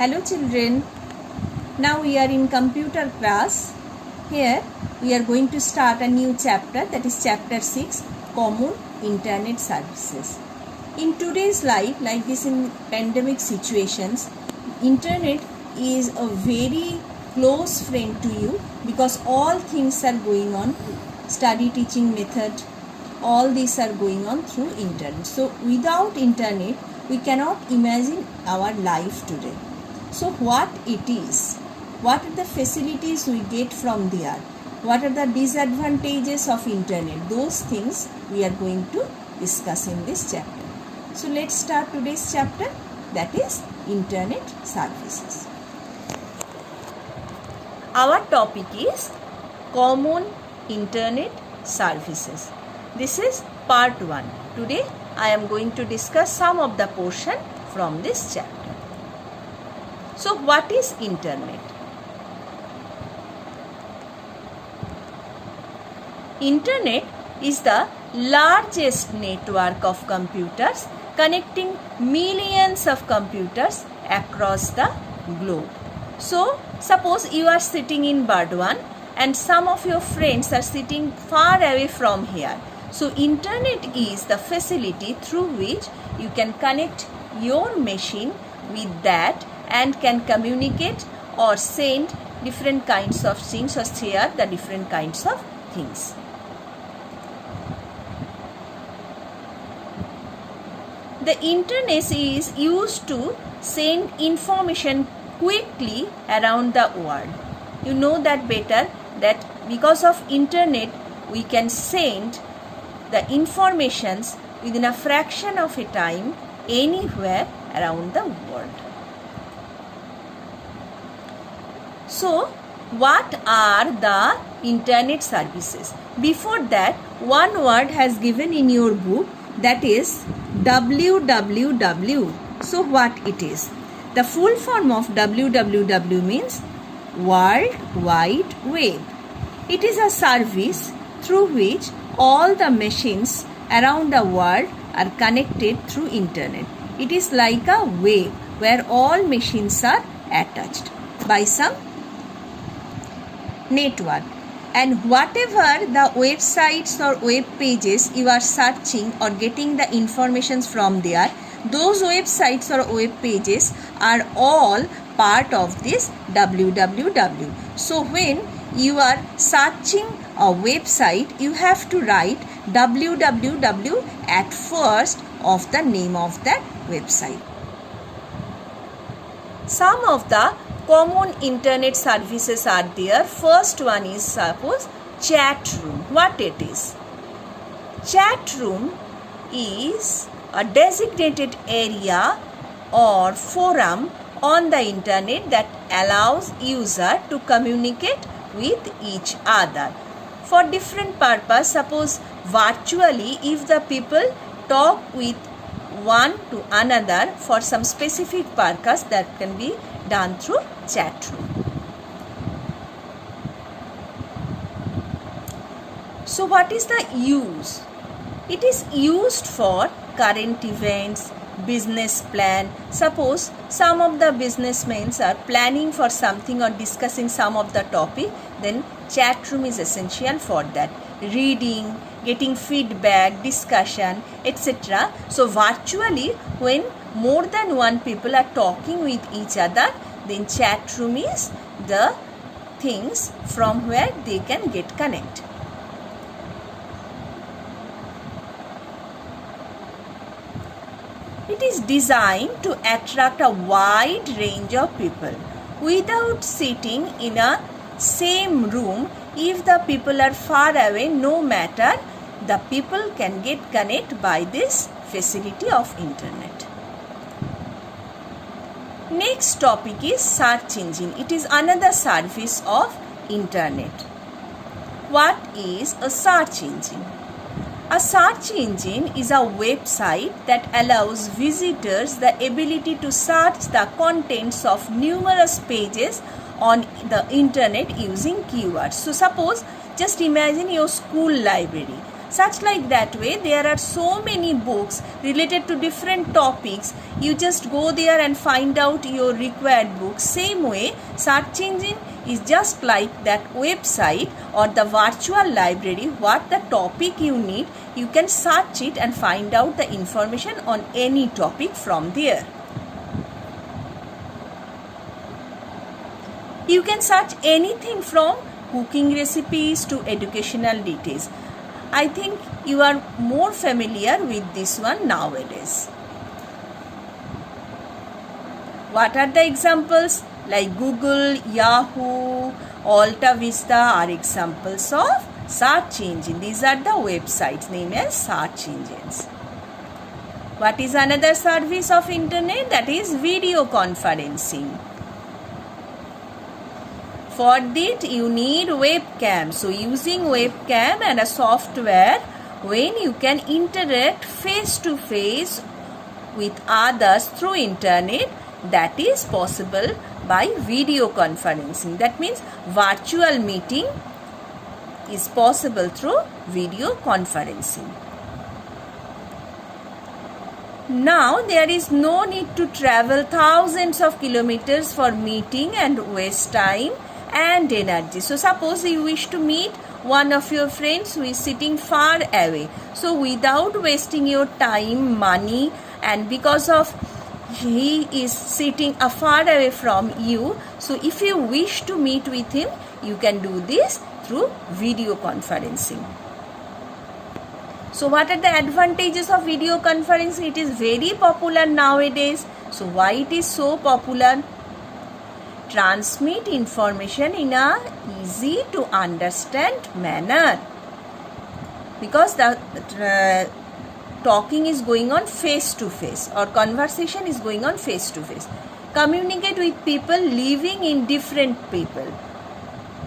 Hello children, now we are in computer class. Here we are going to start a new chapter, that is chapter 6, Common Internet Services. In today's life, like this in pandemic situations, internet is a very close friend to you because all things are going on, study teaching method, all these are going on through internet. So without internet, we cannot imagine our life today. So what it is, what are the facilities we get from there, what are the disadvantages of internet, those things we are going to discuss in this chapter. So let's start today's chapter, that is internet services. Our topic is common internet services. This is part 1. Today I am going to discuss some of the portion from this chapter. So what is internet? Internet is the largest network of computers connecting millions of computers across the globe. So suppose you are sitting in Burdwan and some of your friends are sitting far away from here. So internet is the facility through which you can connect your machine with that and can communicate or send different kinds of things or share the different kinds of things. The internet is used to send information quickly around the world. You know that better, that because of internet we can send the informations within a fraction of a time anywhere around the world. So what are the internet services? Before that, one word has given in your book, that is www. So what it is? The full form of www means World Wide Web. It is a service through which all the machines around the world are connected through internet. It is like a web where all machines are attached by some network, and whatever the websites or web pages you are searching or getting the informations from there, those websites or web pages are all part of this www. So when you are searching a website, you have to write www at first of the name of that website. Some of the common internet services are there. First one is suppose chat room. What it is? Chat room is a designated area or forum on the internet that allows user to communicate with each other for different purpose. Suppose virtually, if the people talk with one to another for some specific purpose, that can be done through chat room. So what is the use? It is used for current events, business plan. Suppose some of the businessmen are planning for something or discussing some of the topic, then chat room is essential for that. Reading, getting feedback, discussion, etc. So virtually, when more than one people are talking with each other, then chat room is the things from where they can get connect. It is designed to attract a wide range of people without sitting in a same room. If the people are far away, no matter, the people can get connect by this facility of internet. Next topic is search engine. It is another service of internet. What is a search engine? A search engine is a website that allows visitors the ability to search the contents of numerous pages on the internet using keywords. So suppose, just imagine your school library. Such like that way, there are so many books related to different topics. You just go there and find out your required books. Same way, search engine is just like that website or the virtual library. What the topic you need, you can search it and find out the information on any topic from there. You can search anything from cooking recipes to educational details. I think you are more familiar with this one nowadays. What are the examples? Like Google, Yahoo, Alta Vista are examples of search engine. These are the websites named as search engines. What is another service of internet? That is video conferencing. For that you need webcam. So using webcam and a software when you can interact face to face with others through internet, that is possible by video conferencing. That means virtual meeting is possible through video conferencing. Now there is no need to travel thousands of kilometers for meeting and waste time and energy. So suppose you wish to meet one of your friends who is sitting far away. So without wasting your time, money, and because of he is sitting far away from you, so if you wish to meet with him, you can do this through video conferencing. So what are the advantages of video conferencing? It is very popular nowadays. So why it is so popular? Transmit information in a easy to understand manner, because the talking is going on face to face or conversation is going on face to face. Communicate with people living in different people.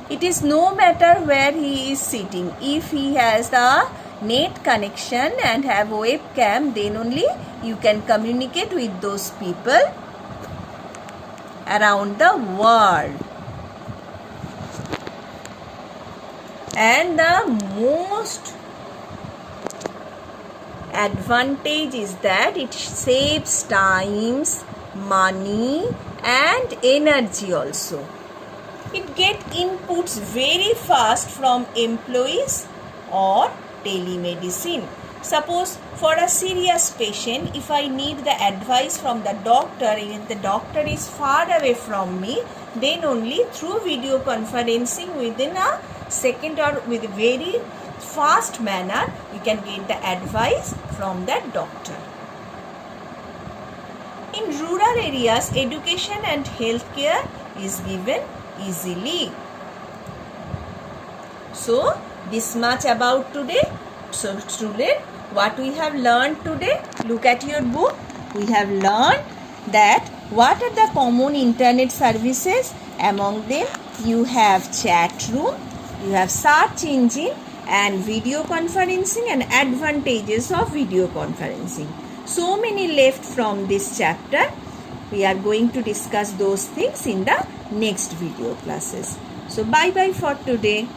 It is no matter where he is sitting. If he has a net connection and have webcam, then only you can communicate with those people around the world. And the most advantage is that it saves times, money and energy also. It gets inputs very fast from employees or telemedicine. Suppose for a serious patient, if I need the advice from the doctor and if the doctor is far away from me, then only through video conferencing within a second or with a very fast manner, you can get the advice from that doctor. In rural areas, education and healthcare is given easily. So, this much about today. So, student, what we have learned today? Look at your book. We have learned that what are the common internet services. Among them, you have chat room, you have search engine and video conferencing and advantages of video conferencing. So many left from this chapter. We are going to discuss those things in the next video classes. So bye bye for today.